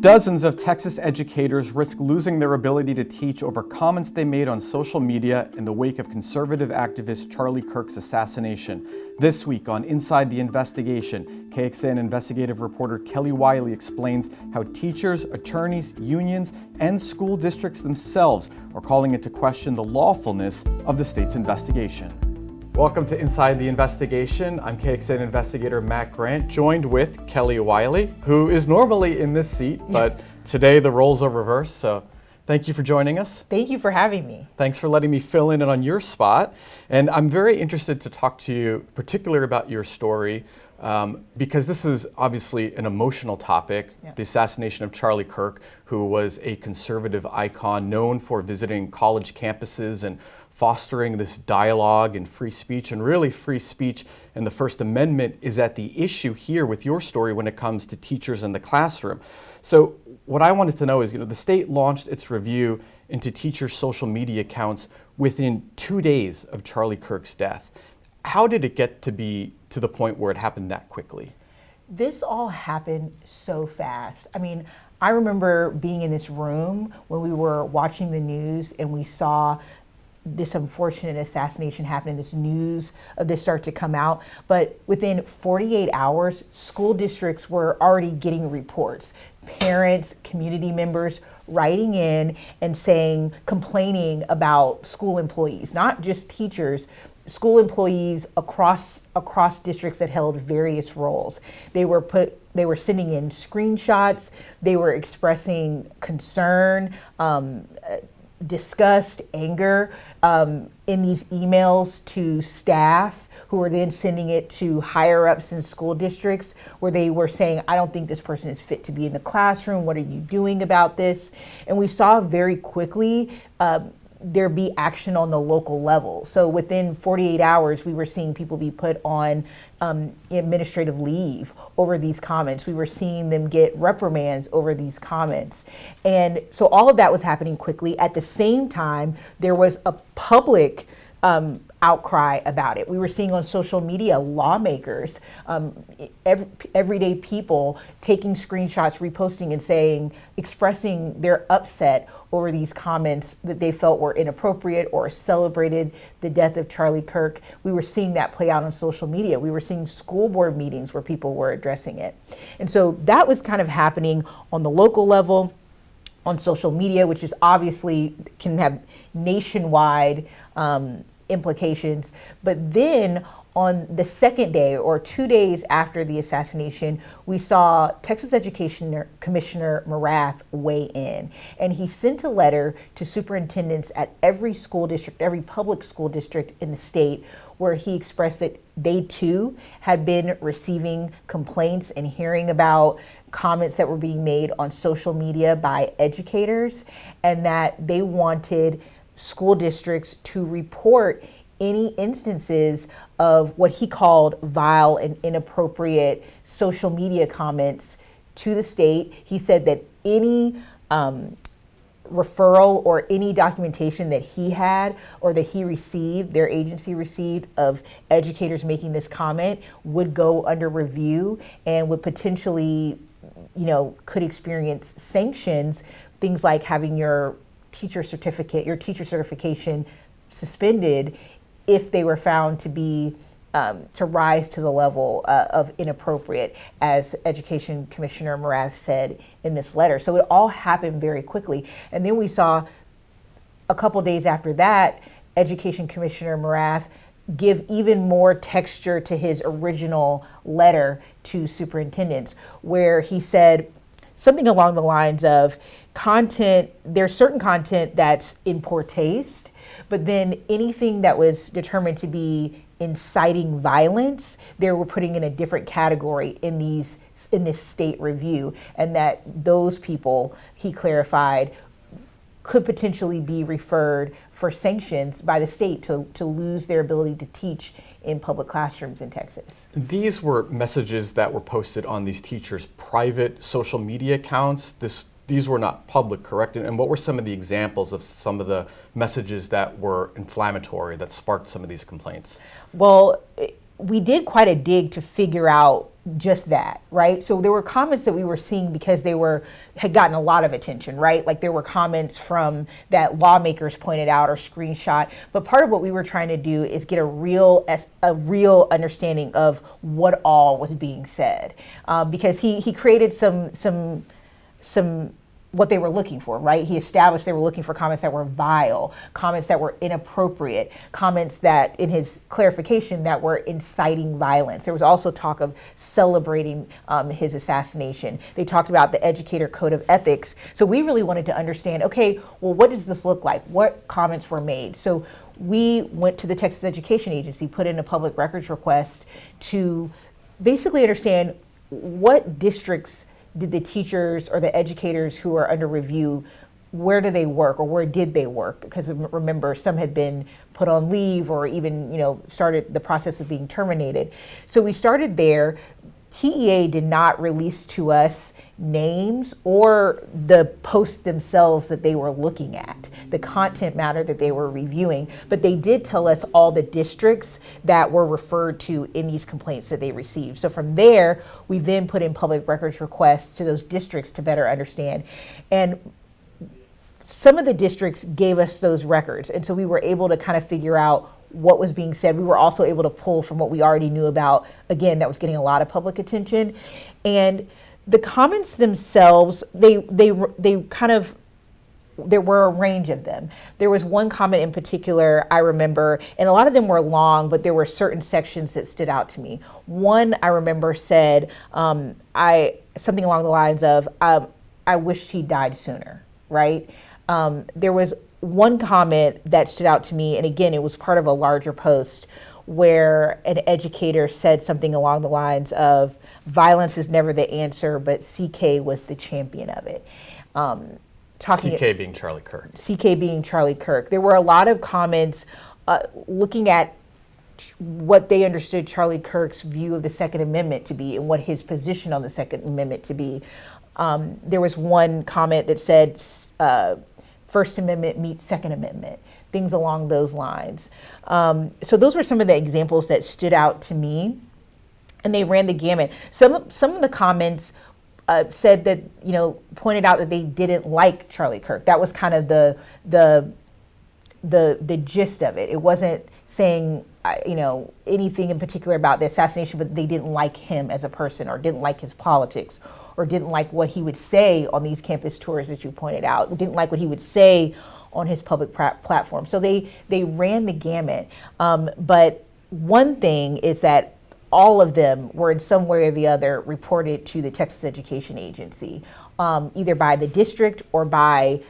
Dozens of Texas educators risk losing their ability to teach over comments they made on social media in the wake of conservative activist Charlie Kirk's assassination. This week on Inside the Investigation, KXAN investigative reporter Kelly Wiley explains how teachers, attorneys, unions, and school districts themselves are calling into question the lawfulness of the state's investigation. Welcome to Inside the Investigation. I'm KXAN investigator Matt Grant, joined with Kelly Wiley, who is normally in this seat, but today the roles are reversed, so thank you for joining us. Thank you for having me. Thanks for letting me fill in on your spot. And I'm very interested to talk to you particularly about your story, because this is obviously an emotional topic, the assassination of Charlie Kirk, who was a conservative icon known for visiting college campuses and fostering this dialogue and free speech, and really free speech and the First Amendment is at the issue here with your story when it comes to teachers in the classroom. So what I wanted to know is, the state launched its review into teachers' social media accounts within 2 days of Charlie Kirk's death. How did it get to be to the point where it happened that quickly? This all happened so fast. I remember being in this room when we were watching the news and we saw this unfortunate assassination happen, this news of this start to come out. But within 48 hours, school districts were already getting reports. Parents, community members writing in and complaining about school employees, not just teachers, school employees across districts that held various roles. They were sending in screenshots, they were expressing concern, disgust, anger in these emails to staff who were then sending it to higher ups in school districts where they were saying, I don't think this person is fit to be in the classroom. What are you doing about this? And we saw very quickly there be action on the local level. So within 48 hours, we were seeing people be put on administrative leave over these comments. We were seeing them get reprimands over these comments. And so all of that was happening quickly. At the same time, there was a public outcry about it. We were seeing on social media lawmakers, everyday people taking screenshots, reposting and expressing their upset over these comments that they felt were inappropriate or celebrated the death of Charlie Kirk. We were seeing that play out on social media. We were seeing school board meetings where people were addressing it. And so that was kind of happening on the local level, on social media, which is obviously can have nationwide implications. But then on the second day or 2 days after the assassination, we saw Texas Education Commissioner Morath weigh in. And he sent a letter to superintendents at every school district, every public school district in the state, where he expressed that they too had been receiving complaints and hearing about comments that were being made on social media by educators, and that they wanted school districts to report any instances of what he called vile and inappropriate social media comments to the state. He said that any referral or any documentation that he had or that he received, their agency received, of educators making this comment would go under review and would potentially, could experience sanctions, things like having your teacher certification suspended if they were found to be to rise to the level of inappropriate, as Education Commissioner Morath said in this letter. So it all happened very quickly. And then we saw a couple days after that, Education Commissioner Morath give even more texture to his original letter to superintendents, where he said something along the lines of there's certain content that's in poor taste, but then anything that was determined to be inciting violence, they were putting in a different category in this state review, and that those people, he clarified, could potentially be referred for sanctions by the state to lose their ability to teach in public classrooms in Texas. These were messages that were posted on these teachers' private social media accounts. These were not public, correct? And what were some of the examples of some of the messages that were inflammatory, that sparked some of these complaints? Well, we did quite a dig to figure out just that, right? So there were comments that we were seeing because they had gotten a lot of attention, right? Like there were comments from that lawmakers pointed out or screenshot. But part of what we were trying to do is get a real understanding of what all was being said, because he created some what they were looking for, right? He established they were looking for comments that were vile, comments that were inappropriate, comments that, in his clarification, that were inciting violence. There was also talk of celebrating his assassination. They talked about the educator code of ethics. So we really wanted to understand, okay, well, what does this look like? What comments were made? So we went to the Texas Education Agency, put in a public records request to basically understand what districts did the teachers or the educators who are under review, where do they work or where did they work? Because remember, some had been put on leave or even, started the process of being terminated. So we started there. TEA did not release to us names or the posts themselves that they were looking at, the content matter that they were reviewing, but they did tell us all the districts that were referred to in these complaints that they received. So from there, we then put in public records requests to those districts to better understand. And some of the districts gave us those records, and so we were able to kind of figure out what was being said. We were also able to pull from what we already knew about, again, that was getting a lot of public attention. And the comments themselves, there were a range of them. There was one comment in particular I remember, and a lot of them were long, but there were certain sections that stood out to me. One I remember said, something along the lines of, I wished he died sooner, right? There was one comment that stood out to me, and again, it was part of a larger post where an educator said something along the lines of, violence is never the answer, but CK was the champion of it. CK being Charlie Kirk. CK being Charlie Kirk. There were a lot of comments looking at what they understood Charlie Kirk's view of the Second Amendment to be and what his position on the Second Amendment to be. There was one comment that said, First Amendment meets Second Amendment, things along those lines. So those were some of the examples that stood out to me, and they ran the gamut. Some of the comments said that, pointed out that they didn't like Charlie Kirk. That was kind of the gist of it. It wasn't saying, anything in particular about the assassination, but they didn't like him as a person or didn't like his politics or didn't like what he would say on these campus tours that you pointed out, didn't like what he would say on his public platform. So they ran the gamut. But one thing is that all of them were in some way or the other reported to the Texas Education Agency, either by the district or by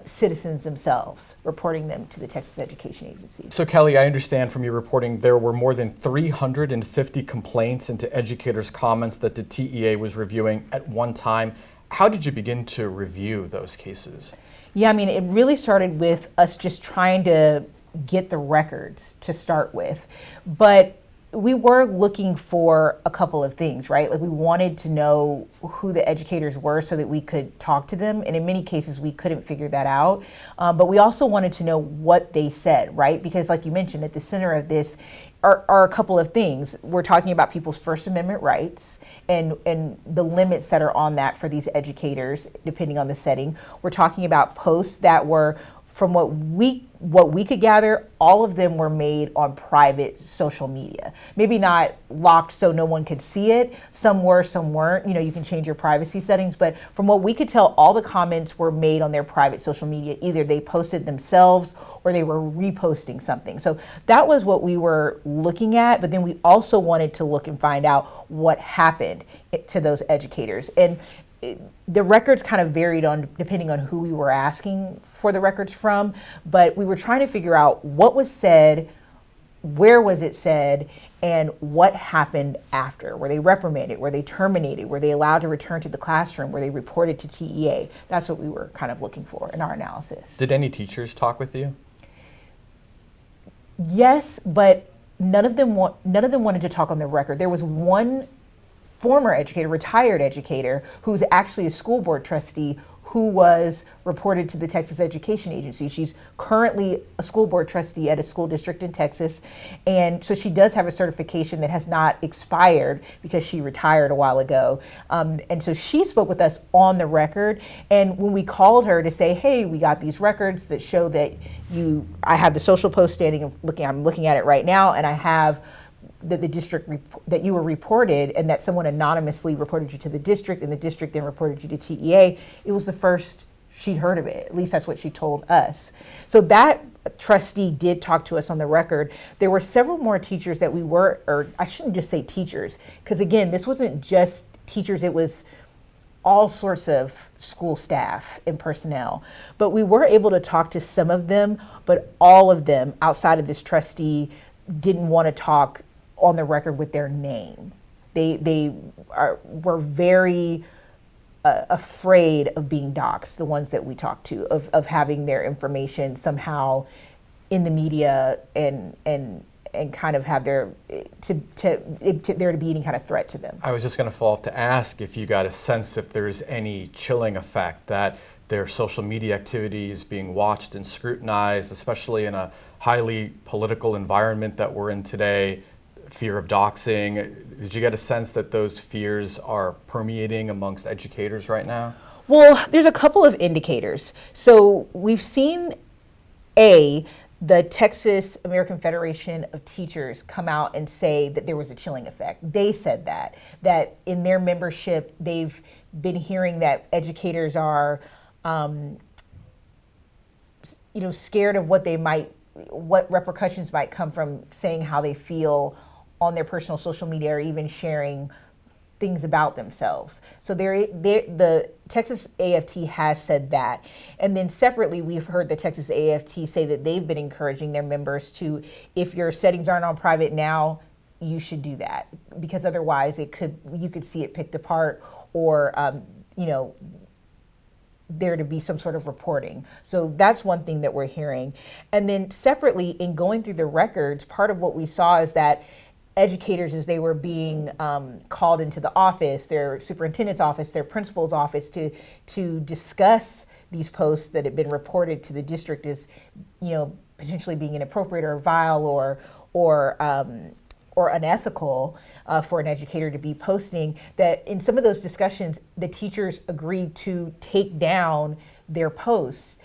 citizens themselves, reporting them to the Texas Education Agency. So Kelly, I understand from your reporting there were more than 350 complaints into educators' comments that the TEA was reviewing at one time. How did you begin to review those cases? Yeah, it really started with us just trying to get the records to start with. But we were looking for a couple of things, right? Like we wanted to know who the educators were so that we could talk to them. And in many cases, we couldn't figure that out. But we also wanted to know what they said, right? Because like you mentioned, at the center of this are a couple of things. We're talking about people's First Amendment rights and the limits that are on that for these educators, depending on the setting. We're talking about posts that were, from what we could gather, all of them were made on private social media. Maybe not locked so no one could see it. Some were, some weren't. You can change your privacy settings. But from what we could tell, all the comments were made on their private social media. Either they posted themselves or they were reposting something. So that was what we were looking at. But then we also wanted to look and find out what happened to those educators. And the records kind of varied depending on who we were asking for the records from, but we were trying to figure out what was said, where was it said, and what happened after. Were they reprimanded? Were they terminated? Were they allowed to return to the classroom? Were they reported to TEA? That's what we were kind of looking for in our analysis. Did any teachers talk with you? Yes, but none of them wanted to talk on the record. There was one former educator, retired educator, who's actually a school board trustee, who was reported to the Texas Education Agency. She's currently a school board trustee at a school district in Texas. And so she does have a certification that has not expired because she retired a while ago. And so she spoke with us on the record. And when we called her to say, hey, we got these records that show that I have the social post standing, I'm looking at it right now, and I have that the district that you were reported and that someone anonymously reported you to the district and the district then reported you to TEA, it was the first she'd heard of it. At least that's what she told us. So that trustee did talk to us on the record. There were several more teachers that or I shouldn't just say teachers, because again, this wasn't just teachers, it was all sorts of school staff and personnel. But we were able to talk to some of them, but all of them outside of this trustee didn't want to talk on the record with their name. They were very afraid of being doxxed, the ones that we talked to, of having their information somehow in the media and kind of have there to be any kind of threat to them. I was just going to follow up to ask if you got a sense if there's any chilling effect that their social media activity is being watched and scrutinized, especially in a highly political environment that we're in today. Fear of doxing. Did you get a sense that those fears are permeating amongst educators right now? Well, there's a couple of indicators. So we've seen the Texas American Federation of Teachers come out and say that there was a chilling effect. They said that in their membership, they've been hearing that educators are, scared of what repercussions might come from saying how they feel on their personal social media or even sharing things about themselves. So the Texas AFT has said that. And then separately, we've heard the Texas AFT say that they've been encouraging their members to, if your settings aren't on private now, you should do that, because otherwise you could see it picked apart or, there to be some sort of reporting. So that's one thing that we're hearing. And then separately, in going through the records, part of what we saw is that educators, as they were being called into the office, their superintendent's office, their principal's office, to discuss these posts that had been reported to the district as, potentially being inappropriate or vile or unethical for an educator to be posting, that in some of those discussions, the teachers agreed to take down their posts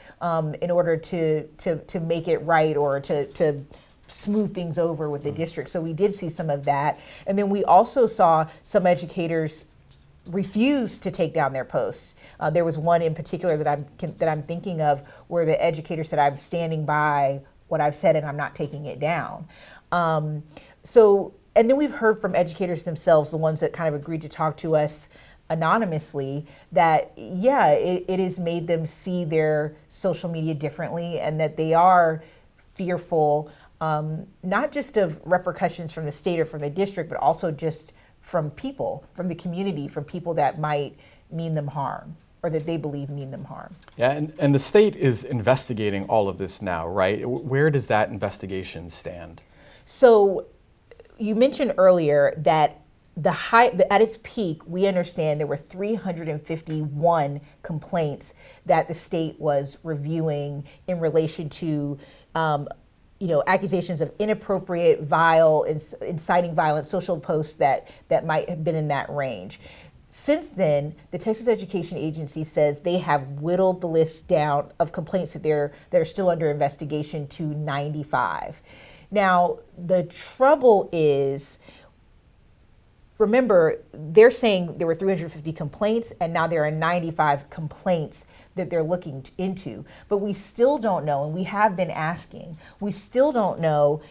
in order to make it right or to smooth things over with the district. So we did see some of that. And then we also saw some educators refuse to take down their posts. There was one in particular that I'm thinking of where the educator said, I'm standing by what I've said and I'm not taking it down. And then we've heard from educators themselves, the ones that kind of agreed to talk to us anonymously, that it has made them see their social media differently and that they are fearful, not just of repercussions from the state or from the district, but also just from people, from the community, from people that might mean them harm or that they believe mean them harm. Yeah, and the state is investigating all of this now, right? Where does that investigation stand? So you mentioned earlier that at its peak, we understand there were 351 complaints that the state was reviewing in relation to accusations of inappropriate, vile, inciting violence, social posts that might have been in that range. Since then, the Texas Education Agency says they have whittled the list down of complaints that are still under investigation to 95. Now, the trouble is, remember, they're saying there were 350 complaints, and now there are 95 complaints that they're looking into. But we still don't know, and we have been asking, we still don't know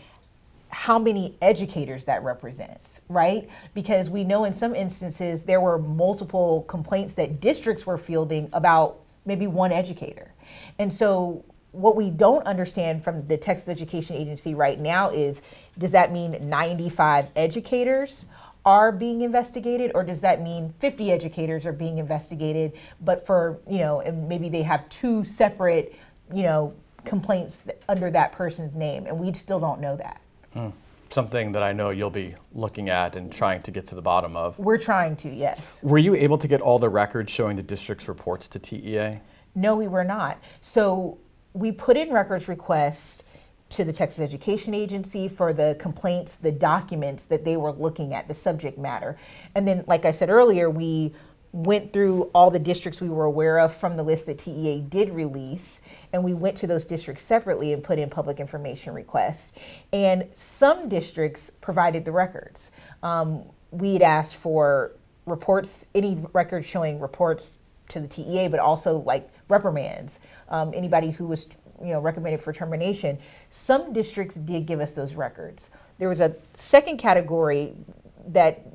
how many educators that represents, right? Because we know in some instances there were multiple complaints that districts were fielding about maybe one educator. And so what we don't understand from the Texas Education Agency right now is, does that mean 95 educators are being investigated, or does that mean 50 educators are being investigated, but for, and maybe they have two separate, complaints under that person's name, and we still don't know that. something that I know you'll be looking at and trying to get to the bottom of. We're trying to, yes. Were you able to get all the records showing the district's reports to TEA? No, we were not. So we put in records requests to the Texas Education Agency for the complaints, the documents that they were looking at, the subject matter. And then, like I said earlier, we went through all the districts we were aware of from the list that TEA did release, and we went to those districts separately and put in public information requests. And some districts provided the records. We'd asked for reports, any records showing reports to the TEA, but also like reprimands, anybody who was recommended for termination. Some districts did give us those records. There was a second category that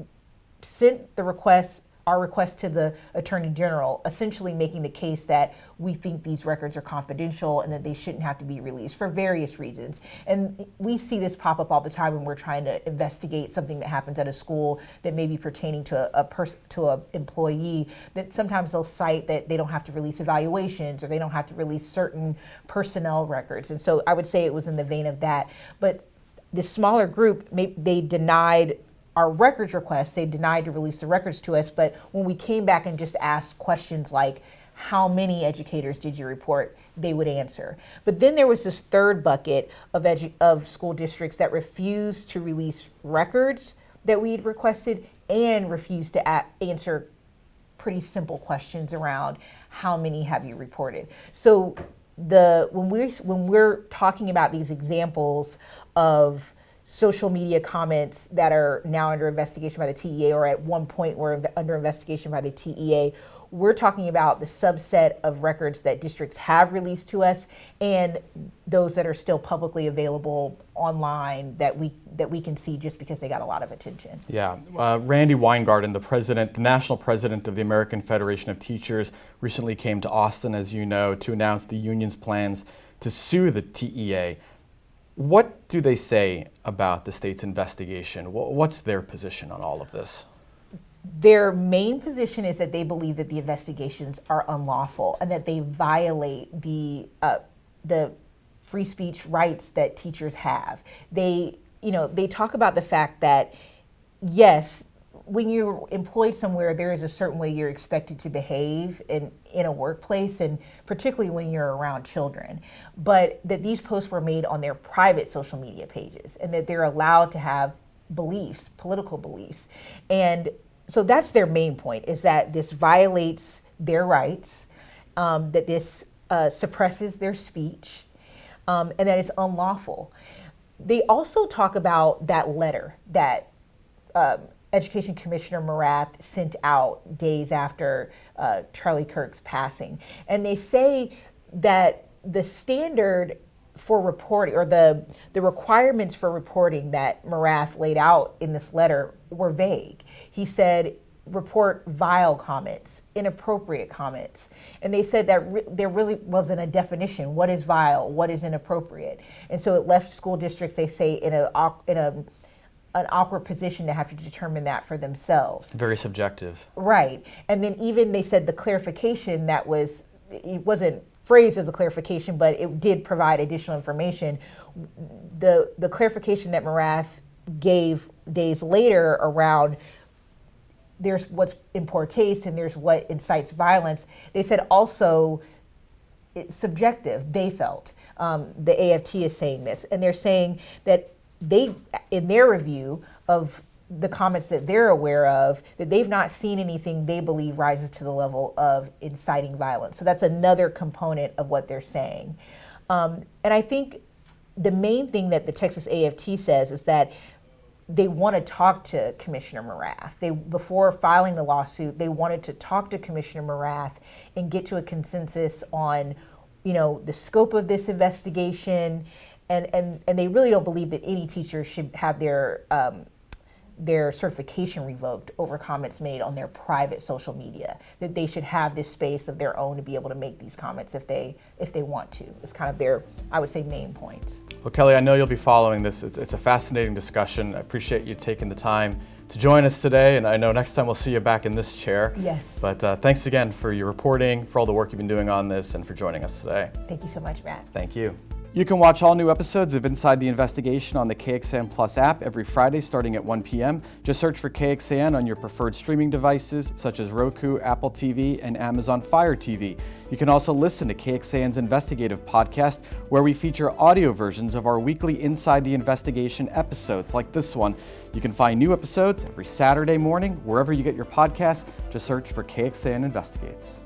sent the request, our request to the Attorney General, essentially making the case that we think these records are confidential and that they shouldn't have to be released for various reasons. And we see this pop up all the time when we're trying to investigate something that happens at a school that may be pertaining to an employee, that sometimes they'll cite that they don't have to release evaluations or they don't have to release certain personnel records. And so I would say it was in the vein of that. But the smaller group, they denied our records requests, they denied to release the records to us, but when we came back and just asked questions like, how many educators did you report, they would answer. But then there was this third bucket of school districts that refused to release records that we'd requested and refused to answer pretty simple questions around how many have you reported. So when we're talking about these examples of social media comments that are now under investigation by the TEA, or at one point were under investigation by the TEA, we're talking about the subset of records that districts have released to us and those that are still publicly available online that we can see just because they got a lot of attention. Yeah, Randy Weingarten, the national president of the American Federation of Teachers, recently came to Austin, as you know, to announce the union's plans to sue the TEA. What do they say about the state's investigation? What's their position on all of this? Their main position is that they believe that the investigations are unlawful and that they violate the free speech rights that teachers have. They talk about the fact that, yes, when you're employed somewhere, there is a certain way you're expected to behave in a workplace, and particularly when you're around children. But that these posts were made on their private social media pages and that they're allowed to have beliefs, political beliefs. And so that's their main point, is that this violates their rights, that this suppresses their speech, and that it's unlawful. They also talk about that letter that Education Commissioner Morath sent out days after Charlie Kirk's passing. And they say that the standard for reporting, or the requirements for reporting that Morath laid out in this letter were vague. He said, report vile comments, inappropriate comments. And they said that there really wasn't a definition. What is vile? What is inappropriate? And so it left school districts, they say, in an awkward position to have to determine that for themselves. Very subjective. Right. And then even they said the clarification it wasn't phrased as a clarification, but it did provide additional information. The clarification that Morath gave days later around there's what's in poor taste and there's what incites violence, they said also it's subjective, they felt. The AFT is saying this, and they're saying that they, in their review of the comments that they're aware of, that they've not seen anything they believe rises to the level of inciting violence. So that's another component of what they're saying. And I think the main thing that the Texas AFT says is that they want to talk to Commissioner Morath. Before filing the lawsuit, they wanted to talk to Commissioner Morath and get to a consensus on, the scope of this investigation. And they really don't believe that any teacher should have their certification revoked over comments made on their private social media, that they should have this space of their own to be able to make these comments if they want to. It's kind of their, I would say, main points. Well, Kelly, I know you'll be following this. It's a fascinating discussion. I appreciate you taking the time to join us today, and I know next time we'll see you back in this chair. Yes. But thanks again for your reporting, for all the work you've been doing on this, and for joining us today. Thank you so much, Matt. Thank you. You can watch all new episodes of Inside the Investigation on the KXAN Plus app every Friday starting at 1 p.m. Just search for KXAN on your preferred streaming devices such as Roku, Apple TV, and Amazon Fire TV. You can also listen to KXAN's investigative podcast, where we feature audio versions of our weekly Inside the Investigation episodes like this one. You can find new episodes every Saturday morning wherever you get your podcasts. Just search for KXAN Investigates.